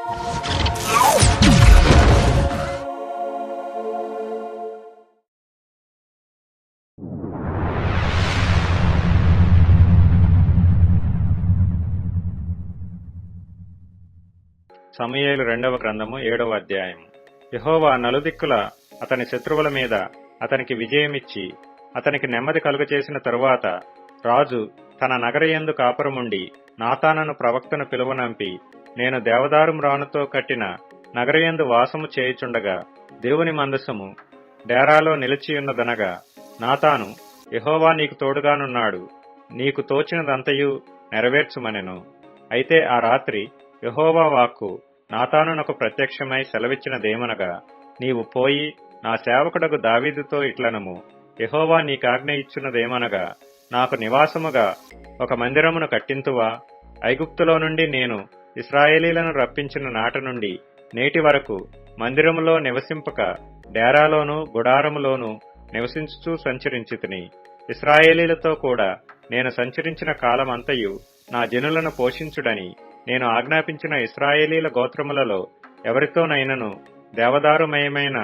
సమూయేలు 2వ గ్రంథము 7వ అధ్యాయము. యెహోవా నలుదిక్కుల అతని శత్రువుల మీద అతనికి విజయమిచ్చి అతనికి నెమ్మది కలుగచేసిన తరువాత రాజు తన నగరయందు కాపురముండి నాతానను ప్రవక్తను పిలువనంపి, నేను దేవదారు మ్రానుతో కట్టిన నగరయందు వాసము చేయుచుండగా దేవుని మందసము డేరాలో నిలిచియున్నదనగా, నాతాను, యెహోవా నీకు తోడుగానున్నాడు, నీకు తోచినదంతయు నెరవేర్చుమనెను. అయితే ఆ రాత్రి యెహోవా వాక్కు నాతానునకు ప్రత్యక్షమై సెలవిచ్చినదేమనగా, నీవు పోయి నా సేవకుడగు దావీదుతో ఇట్లనము, యెహోవా నీకాజ్ఞ ఇచ్చున్నదేమనగా, నాకు నివాసముగా ఒక మందిరమును కట్టింతువా? ఐగుప్తులో నుండి నేను ఇశ్రాయేలీలను రప్పించిన నాటి నుండి నేటి వరకు మందిరములో నివసింపక డేరాలోను గుడారములోను నివసించుచూ సంచరించితిని. ఇశ్రాయేలీలతో కూడా నేను సంచరించిన కాలమంతయు నా జనులను పోషించుడని నేను ఆజ్ఞాపించిన ఇశ్రాయేలీల గోత్రములలో ఎవరితోనైనను దేవదారుమయమైన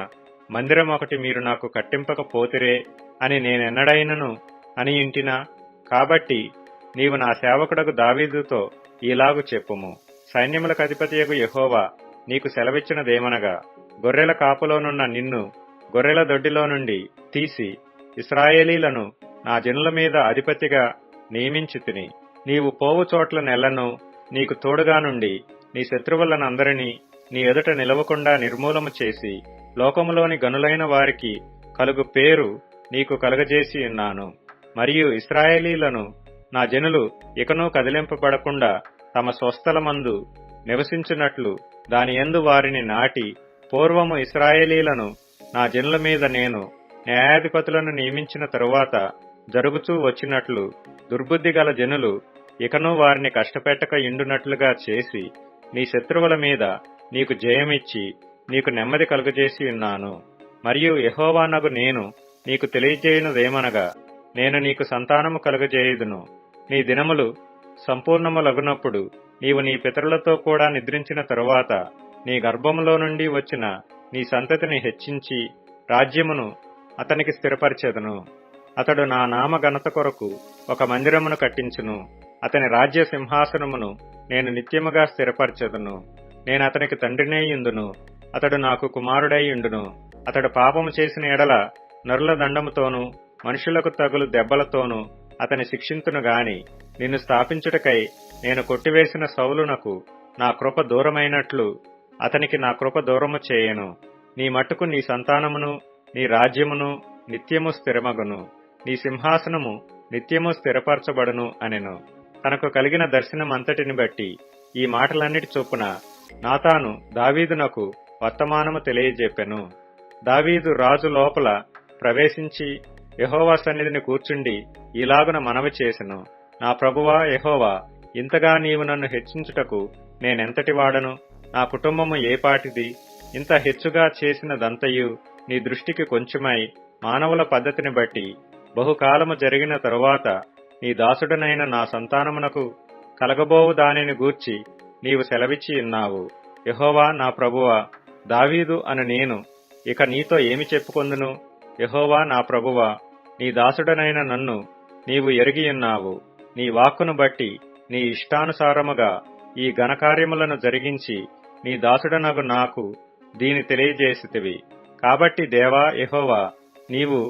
మందిరం ఒకటి మీరు నాకు కట్టింపకపోతిరే అని నేనెన్నడైనను అని ఇంటినా? కాబట్టి నీవు నా సేవకుడకు దావీదుతో ఈలాగు చెప్పుము, సైన్యములకు అధిపతియగు యెహోవా నీకు సెలవిచ్చినదేమనగా, గొర్రెల కాపులోనున్న నిన్ను గొర్రెల దొడ్డిలో నుండి తీసి ఇశ్రాయేలీలను నా జనుల మీద అధిపతిగా నియమించితిని. నీవు పోవు చోట్ల నెలను నీకు తోడుగా నుండి నీ శత్రువులనందరినీ నీ ఎదుట నిలవకుండా నిర్మూలము చేసి లోకములోని గనులైన వారికి కలుగు పేరు నీకు కలుగజేసి ఉన్నాను. మరియు ఇశ్రాయేలీలను నా జనులు ఇకనూ కదిలింపబడకుండా తమ స్వస్థలమందు నివసించున్నట్లు దాని యందు వారిని నాటి, పూర్వము ఇశ్రాయేలీలను నా జనుల మీద నేను న్యాయాధిపతులను నియమించిన తరువాత జరుగుచూ వచ్చినట్లు దుర్బుద్ధి గల జనులు ఇకనూ వారిని కష్టపెట్టక ఇండునట్లుగా చేసి నీ శత్రువుల మీద నీకు జయమిచ్చి నీకు నెమ్మది కలుగజేసి ఉన్నాను. మరియు యెహోవానగు నేను నీకు తెలియజేయునదేమనగా, నేను నీకు సంతానము కలుగజేయుదును. నీ దినములు సంపూర్ణములగునప్పుడు నీవు నీ పితరులతో కూడా నిద్రించిన తరువాత నీ గర్భములో నుండి వచ్చిన నీ సంతతిని హెచ్చించి రాజ్యమును అతనికి స్థిరపరిచెదను. అతడు నా నామ ఘనత కొరకు ఒక మందిరమును కట్టించును. అతని రాజ్య సింహాసనమును నేను నిత్యముగా స్థిరపరచెదను. నేను అతనికి తండ్రినేయుందును, అతడు నాకు కుమారుడైయుండును. అతడు పాపము చేసిన ఎడల నరుల దండముతోనూ మనుషులకు తగులు దెబ్బలతోనూ అతని శిక్షింతును గాని, నిన్ను స్థాపించుటకై నేను కొట్టివేసిన సౌలునకు నా కృప దూరమైనట్లు అతనికి నా కృప దూరము చేయను. నీ మట్టుకు నీ సంతానమును నీ రాజ్యమును నిత్యము స్థిరమగును, నీ సింహాసనము నిత్యము స్థిరపరచబడును అనెను. తనకు కలిగిన దర్శనమంతటిని బట్టి ఈ మాటలన్నిటి చొప్పున నాతాను దావీదునకు వర్తమానము తెలియజెప్పెను. దావీదు రాజు లోపల ప్రవేశించి యెహోవా సన్నిధిని కూర్చుండి ఈలాగున మనవి చేసెను, నా ప్రభువా యెహోవా, ఇంతగా నీవు నన్ను హెచ్చించుటకు నేనెంతటివాడను? నా కుటుంబము ఏపాటిది? ఇంత హెచ్చుగా చేసినదంతయు నీ దృష్టికి కొంచెమై మానవుల పద్ధతిని బట్టి బహుకాలము జరిగిన తరువాత నీ దాసుడనైన నా సంతానమునకు కలగబోవు దానిని గూర్చి నీవు సెలవిచ్చి ఉన్నావు. యెహోవా నా ప్రభువా, దావీదు అను నేను ఇక నీతో ఏమి చెప్పుకొందును? యెహోవా నా ప్రభువా, నీ దాసుడనైన నన్ను నీవు ఎరిగియున్నావు. నీ వాక్కును బట్టి నీ ఇష్టానుసారముగా ఈ ఘనకార్యములను జరిగించి నీ దాసుడనగు నాకు దీని తెలియజేసితివి. కాబట్టి దేవా యెహోవా, నీవు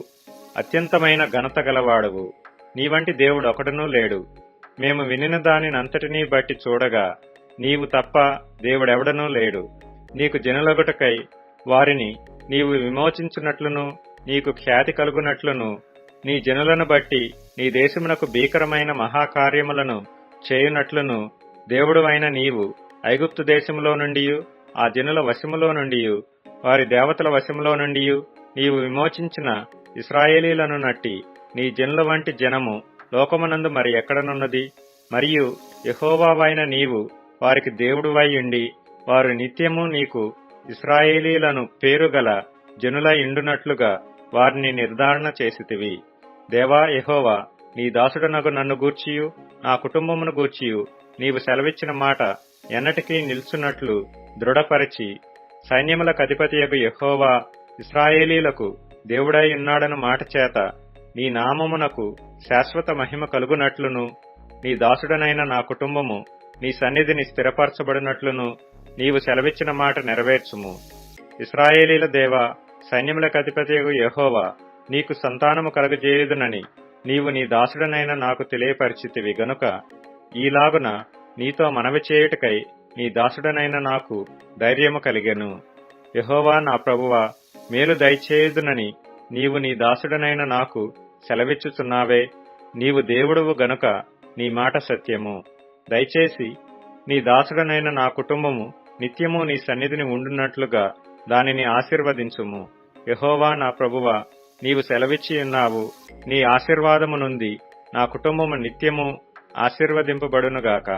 అత్యంతమైన ఘనత గలవాడవు. నీ వంటి దేవుడొకడునూ లేడు. మేము వినిన దానినంతటినీ బట్టి చూడగా నీవు తప్ప దేవుడెవడనూ లేడు. నీకు జనులగుటకై వారిని నీవు విమోచించున్నట్లును నీకు ఖ్యాతి కలుగునట్లును నీ జనులను బట్టి నీ దేశమునకు భీకరమైన మహాకార్యములను చేయునట్లును దేవుడువైన నీవు ఐగుప్తు దేశములో నుండియు ఆ జనుల వశములో నుండియు వారి దేవతల వశములో నుండియు నీవు విమోచించిన ఇశ్రాయేలీలను నట్టి నీ జనుల వంటి జనము లోకమునందు మరి ఎక్కడనున్నది? మరియు యెహోవావైన నీవు వారికి దేవుడువై ఉండి వారు నిత్యము నీకు ఇశ్రాయేలీలను పేరుగల జనులై ఉండునట్లుగా వారిని నిర్ధారణ చేసితివి. దేవా యెహోవా, నీ దాసుడనగు నన్ను గూర్చియు నా కుటుంబమును గూర్చియు నీవు సెలవిచ్చిన మాట ఎన్నటికీ నిల్చున్నట్లు దృఢపరిచి, సైన్యములకు అధిపతియగు యెహోవా ఇశ్రాయేలీలకు దేవుడై ఉన్నాడను మాట చేత నీ నామమునకు శాశ్వత మహిమ కలుగునట్లును, నీ దాసుడనైన నా కుటుంబము నీ సన్నిధిని స్థిరపరచబడినట్లును నీవు సెలవిచ్చిన మాట నెరవేర్చుము. ఇశ్రాయేలీల దేవా, సైన్యములకు అధిపతియగు యెహోవా, నీకు సంతానము కలుగజేయుదునని నీవు నీ దాసుడనైన నాకు తెలియపరిచితివి గనుక ఈలాగున నీతో మనవి చేయుటకై నీ దాసుడనైన నాకు ధైర్యము కలిగెను. యెహోవా నా ప్రభువా, మేలు దయచేయుదునని నీవు నీ దాసుడనైన నాకు సెలవిచ్చుచున్నావే. నీవు దేవుడువు గనుక నీ మాట సత్యము. దయచేసి నీ దాసుడనైన నా కుటుంబము నిత్యము నీ సన్నిధిని ఉండునట్లుగా దానిని ఆశీర్వదించుము. యెహోవా నా ప్రభువా, నీవు సెలవిచ్చి ఉన్నావు. నీ ఆశీర్వాదము నుండి నా కుటుంబము నిత్యము ఆశీర్వదింపబడునుగాక.